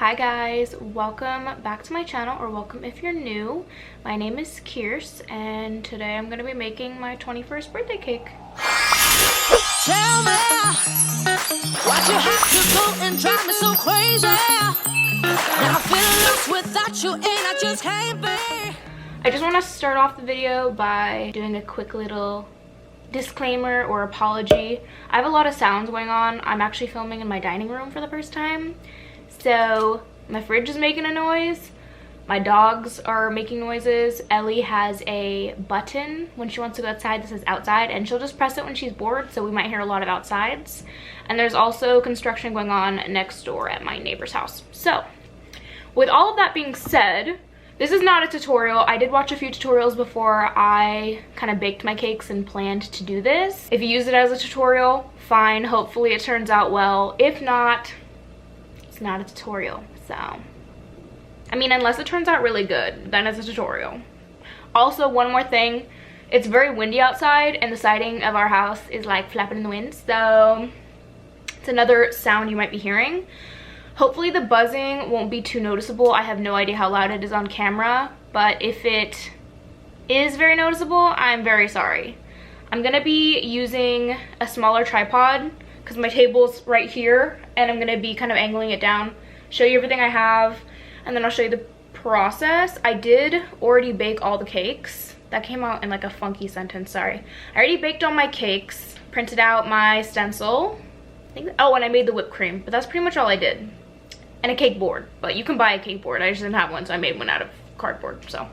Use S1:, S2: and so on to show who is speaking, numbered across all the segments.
S1: Hi guys, welcome back to my channel, or welcome if you're new. My name is Kierce and today I'm going to be making my 21st birthday cake.
S2: Tell me why'd you have to go and drive me so crazy? Now I feel lost without you and I just can't be.
S1: I just want to start off the video by doing a quick little disclaimer or apology. I have a lot of sounds going on. I'm actually filming in my dining room for the first time. So my fridge is making a noise, my dogs are making noises, Ellie has a button when she wants to go outside that says outside, and she'll just press it when she's bored, so we might hear a lot of outsides. And there's also construction going on next door at my neighbor's house. So with all of that being said, this is not a tutorial. I did watch a few tutorials before I kind of baked my cakes and planned to do this. If you use it as a tutorial, fine, hopefully it turns out well. If not, not a tutorial. So I mean, unless it turns out really good, then it's a tutorial. Also, one more thing, it's very windy outside and the siding of our house is like flapping in the wind, so it's another sound you might be hearing. Hopefully the buzzing won't be too noticeable. I have no idea how loud it is on camera, but if it is very noticeable, I'm very sorry. I'm gonna be using a smaller tripod because my table's right here, and I'm gonna be kind of angling it down, show you everything I have, and then I'll show you the process. I did already bake all the cakes. That came out in like a funky sentence, sorry. I already baked all my cakes, printed out my stencil. Oh, and I made the whipped cream, but that's pretty much all I did. And a cake board, but you can buy a cake board. I just didn't have one, so I made one out of cardboard, so.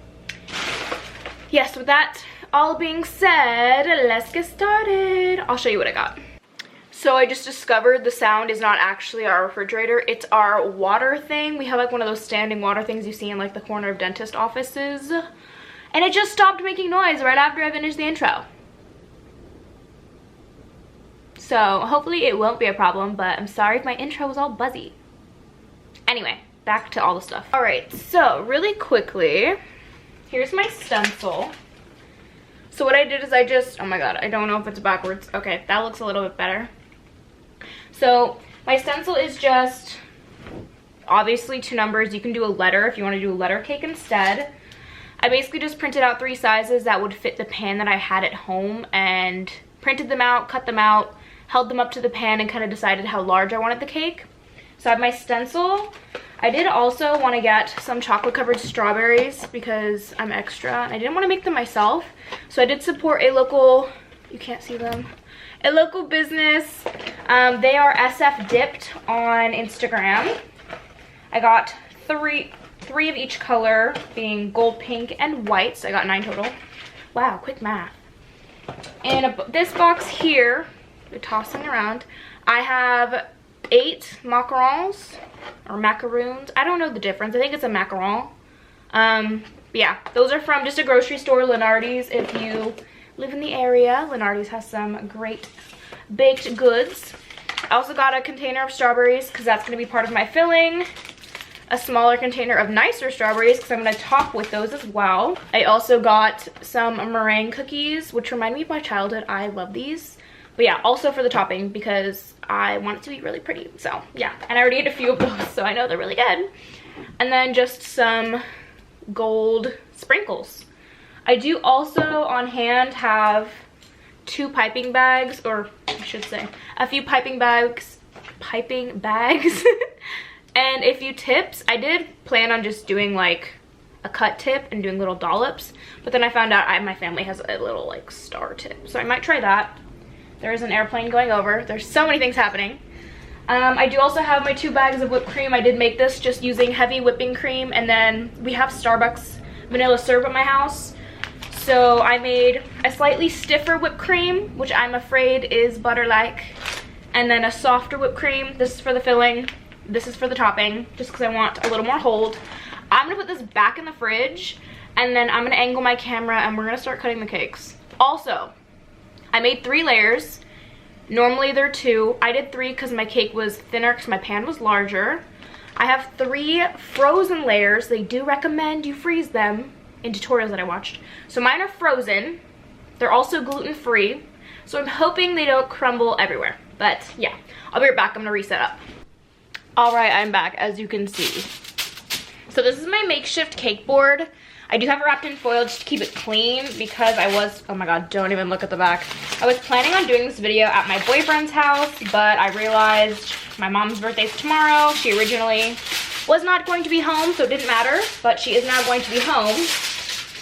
S1: Yes, with that all being said, let's get started. I'll show you what I got. So I just discovered the sound is not actually our refrigerator, it's our water thing. We have like one of those standing water things you see in like the corner of dentist offices. And it just stopped making noise right after I finished the intro. So hopefully it won't be a problem, but I'm sorry if my intro was all buzzy. Anyway, back to all the stuff. Alright, so really quickly, here's my stencil. So what I did is I just, oh my god, I don't know if it's backwards. Okay, that looks a little bit better. So my stencil is just obviously 2 numbers. You can do a letter if you want to do a letter cake instead. I basically just printed out 3 sizes that would fit the pan that I had at home and printed them out, cut them out, held them up to the pan, and kind of decided how large I wanted the cake. So I have my stencil. I did also want to get some chocolate covered strawberries because I'm extra and I didn't want to make them myself. So I did support a local, you can't see them, a local business. They are SF Dipped on Instagram. I got three of each color, being gold, pink, and white. So I got 9 total. Wow, quick math. In this box here, we're tossing around, I have 8 macarons or macaroons. I don't know the difference. I think it's a macaron. Yeah, those are from just a grocery store, Lenardi's. If you live in the area, Lenardi's has some great baked goods. I also got a container of strawberries because that's going to be part of my filling. A smaller container of nicer strawberries because I'm going to top with those as well. I also got some meringue cookies, which remind me of my childhood. I love these. But yeah, also for the topping because I want it to be really pretty. So yeah, and I already ate a few of those, so I know they're really good. And then just some gold sprinkles. I do also on hand have 2 piping bags, or I should say a few piping bags, and a few tips. I did plan on just doing like a cut tip and doing little dollops, but then I found out my family has a little like star tip, so I might try that. There is an airplane going over. There's so many things happening. I do also have my 2 bags of whipped cream. I did make this just using heavy whipping cream, and then we have Starbucks vanilla syrup at my house. So I made a slightly stiffer whipped cream, which I'm afraid is butter-like, and then a softer whipped cream. This is for the filling. This is for the topping, just because I want a little more hold. I'm gonna put this back in the fridge, and then I'm gonna angle my camera, and we're gonna start cutting the cakes. Also, I made 3 layers. Normally they're 2. I did 3 because my cake was thinner because my pan was larger. I have 3 frozen layers. They do recommend you freeze them in tutorials that I watched. So mine are frozen. They're also gluten-free. So I'm hoping they don't crumble everywhere. But yeah, I'll be right back. I'm gonna reset up. All right, I'm back, as you can see. So this is my makeshift cake board. I do have it wrapped in foil just to keep it clean because I was, oh my god, don't even look at the back. I was planning on doing this video at my boyfriend's house, but I realized my mom's birthday's tomorrow. She originally was not going to be home, so it didn't matter, but she is now going to be home.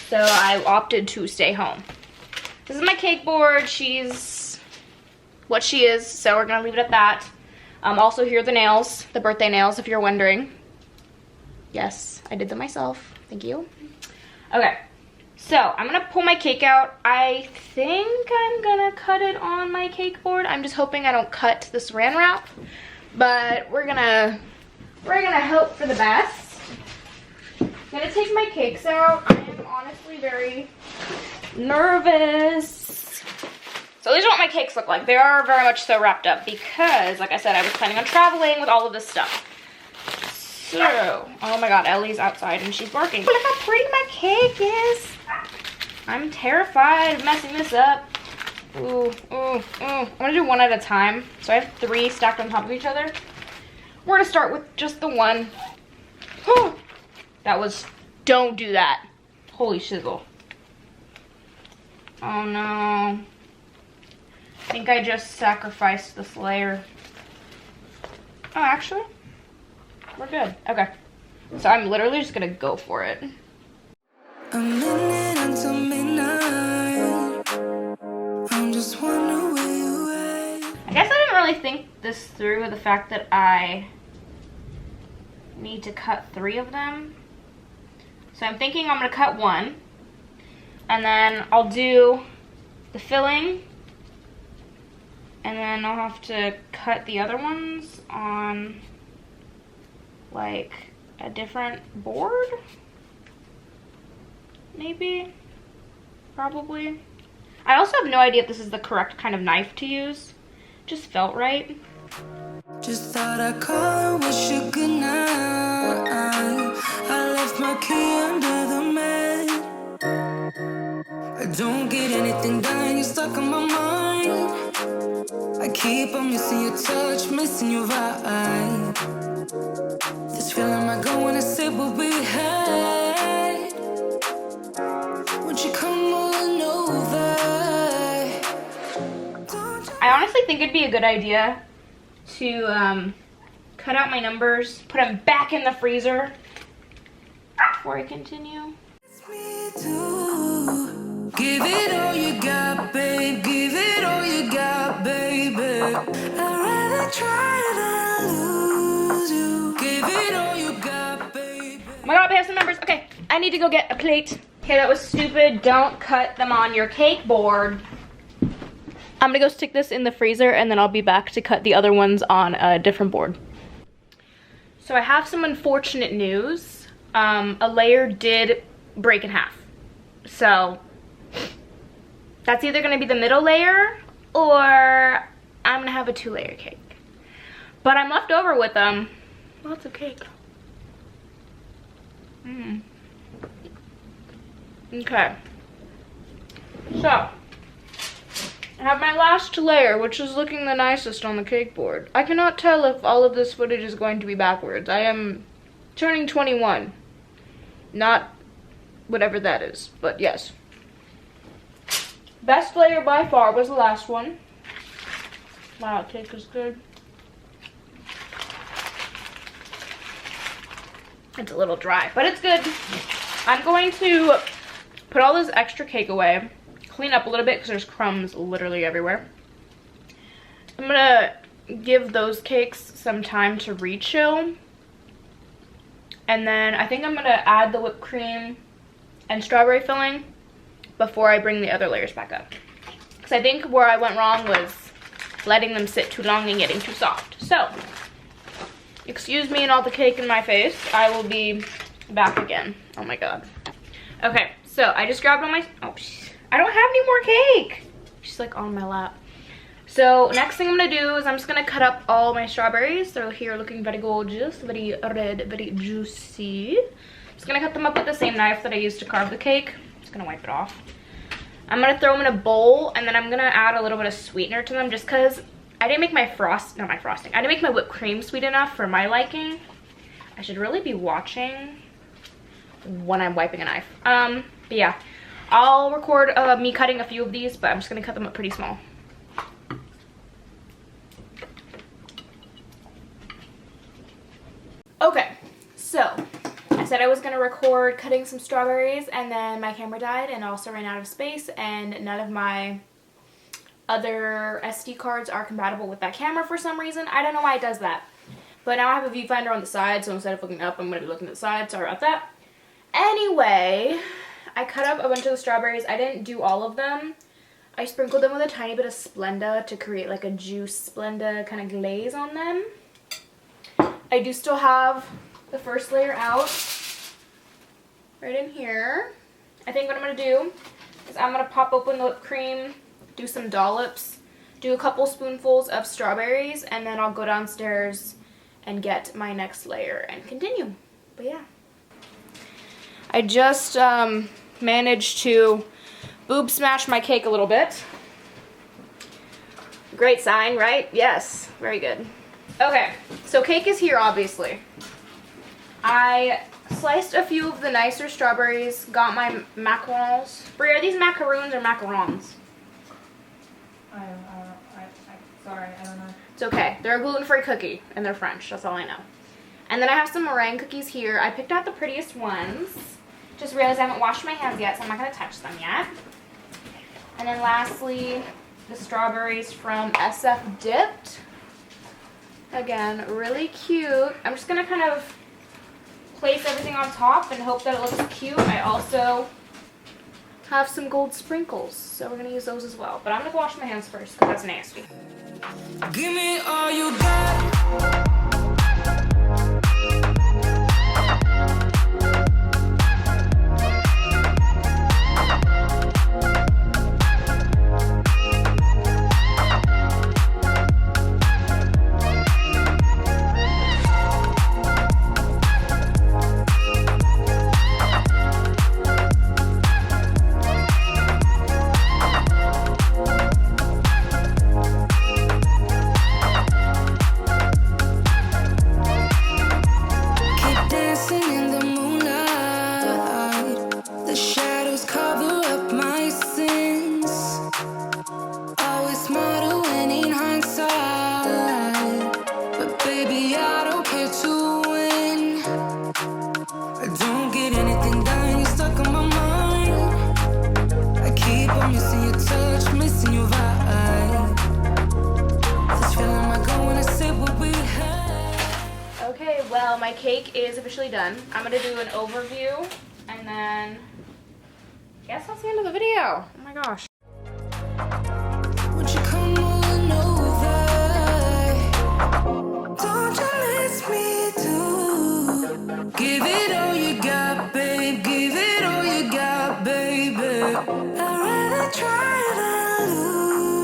S1: So I opted to stay home. This is my cake board. She's what she is, so we're gonna leave it at that. Also, here are the nails, the birthday nails, if you're wondering. Yes, I did them myself. Thank you. Okay, so I'm gonna pull my cake out. I think I'm gonna cut it on my cake board. I'm just hoping I don't cut the saran wrap, but we're gonna hope for the best. I'm gonna take my cakes out. I am honestly very nervous. So these are what my cakes look like. They are very much so wrapped up because, like I said, I was planning on traveling with all of this stuff. So, oh my god, Ellie's outside and she's barking. Look how pretty my cake is. I'm terrified of messing this up. Ooh, ooh, ooh. I'm gonna do one at a time. So I have 3 stacked on top of each other. We're gonna start with just the one. Whew. That was, don't do that. Holy shizzle. Oh no. I think I just sacrificed this layer. Oh, actually, we're good. Okay. So I'm literally just gonna go for it.
S2: A minute until midnight. I'm just wondering where you at.
S1: I guess I didn't really think this through with the fact that I need to cut 3 of them. So I'm thinking I'm gonna cut 1. And then I'll do the filling. And then I'll have to cut the other ones on like a different board. Maybe, probably. I also have no idea if this is the correct kind of knife to use. Just felt right.
S2: Just thought I'd call and wish you good night. I left my key under the mat. I don't get anything done, you're stuck on my mind. I keep on missing your touch, missing your vibe. This feeling might go when I sit what we had. Won't you come on over?
S1: I honestly think it'd be a good idea to cut out my numbers, put them back in the freezer before I continue.
S2: Me too. Give it all you got, babe. Give it all you got, baby. I'd rather try than lose you. Give it all you got, baby.
S1: Oh my god, I have some numbers. Okay, I need to go get a plate. Okay, that was stupid. Don't cut them on your cake board. I'm gonna go stick this in the freezer and then I'll be back to cut the other ones on a different board. So I have some unfortunate news. A layer did break in half. So that's either gonna be the middle layer or I'm gonna have a 2-layer cake. But I'm left over with lots of cake. Okay. So I have my last layer, which is looking the nicest on the cake board. I cannot tell if all of this footage is going to be backwards. I am turning 21. Not whatever that is, but yes. Best layer by far was the last one. Wow, cake is good. It's a little dry, but it's good. I'm going to put all this extra cake away, clean up a little bit because there's crumbs literally everywhere. I'm gonna give those cakes some time to re-chill. And then I think I'm gonna add the whipped cream and strawberry filling before I bring the other layers back up. Because I think where I went wrong was letting them sit too long and getting too soft. So, excuse me and all the cake in my face. I will be back again. Oh my god. Okay, so I just grabbed all my, I don't have any more cake. She's like on my lap. So next thing I'm gonna do is I'm just gonna cut up all my strawberries. They're here looking very gorgeous, very red, very juicy. Just gonna cut them up with the same knife that I used to carve the cake. Just gonna wipe it off. I'm gonna throw them in a bowl and then I'm gonna add a little bit of sweetener to them just because I didn't make my frosting. I didn't make my whipped cream sweet enough for my liking. I should really be watching when I'm wiping a knife. But yeah, I'll record me cutting a few of these, but I'm just gonna cut them up pretty small. Okay, so I said I was gonna record cutting some strawberries, and then my camera died and also ran out of space, and none of my other SD cards are compatible with that camera for some reason. I don't know why it does that. But now I have a viewfinder on the side, so instead of looking up, I'm gonna be looking at the side. Sorry about that. Anyway, I cut up a bunch of the strawberries. I didn't do all of them. I sprinkled them with a tiny bit of Splenda to create like a juice Splenda kind of glaze on them. I do still have the first layer out right in here. I think what I'm going to do is I'm going to pop open the whipped cream, do some dollops, do a couple spoonfuls of strawberries, and then I'll go downstairs and get my next layer and continue. But yeah. I just managed to boob smash my cake a little bit. Great sign, right? Yes, very good. Okay, so cake is here, obviously. I sliced a few of the nicer strawberries, got my macarons. Brie, are these macaroons or macarons?
S3: Sorry, I don't know.
S1: It's okay. They're a gluten-free cookie, and they're French. That's all I know. And then I have some meringue cookies here. I picked out the prettiest ones. Just realized I haven't washed my hands yet, so I'm not going to touch them yet. And then lastly, the strawberries from SF Dipped. Again, really cute. I'm just going to kind of place everything on top and hope that it looks cute. I also have some gold sprinkles, so we're going to use those as well. But I'm going to wash my hands first because that's nasty.
S2: Give me all you got.
S1: Well, my cake is officially done. I'm going to do an overview, and then I guess that's the end of the video. Oh my gosh.
S2: Would you come on over? Don't you miss me too? Give it all you got, babe. Give it all you got, baby. I'd rather try than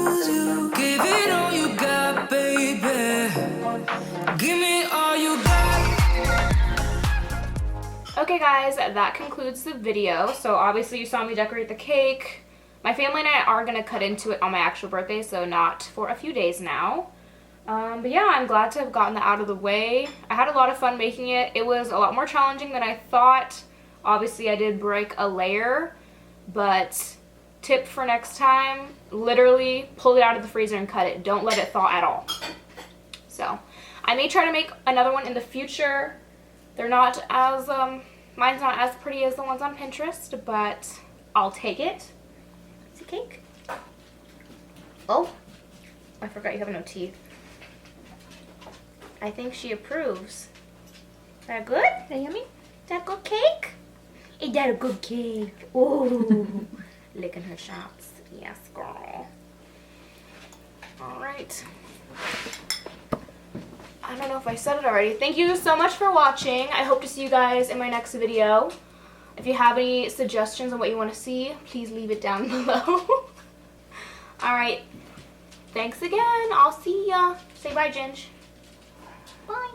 S2: lose you. Give it all you got, baby. Give me all you got.
S1: Okay guys, that concludes the video. So obviously you saw me decorate the cake. My family and I are going to cut into it on my actual birthday, so not for a few days now. But yeah, I'm glad to have gotten that out of the way. I had a lot of fun making it. It was a lot more challenging than I thought. Obviously I did break a layer, but tip for next time, literally pull it out of the freezer and cut it. Don't let it thaw at all. So I may try to make another one in the future. They're not as, mine's not as pretty as the ones on Pinterest, but I'll take it. It's a cake. Oh, I forgot you have no teeth. I think she approves. Is that good? Is that yummy? Is that a good cake? Is that a good cake? Ooh, licking her chops. Yes, girl. All right. I don't know if I said it already. Thank you so much for watching. I hope to see you guys in my next video. If you have any suggestions on what you want to see, please leave it down below. Alright. Thanks again. I'll see ya. Say bye, Ginge. Bye.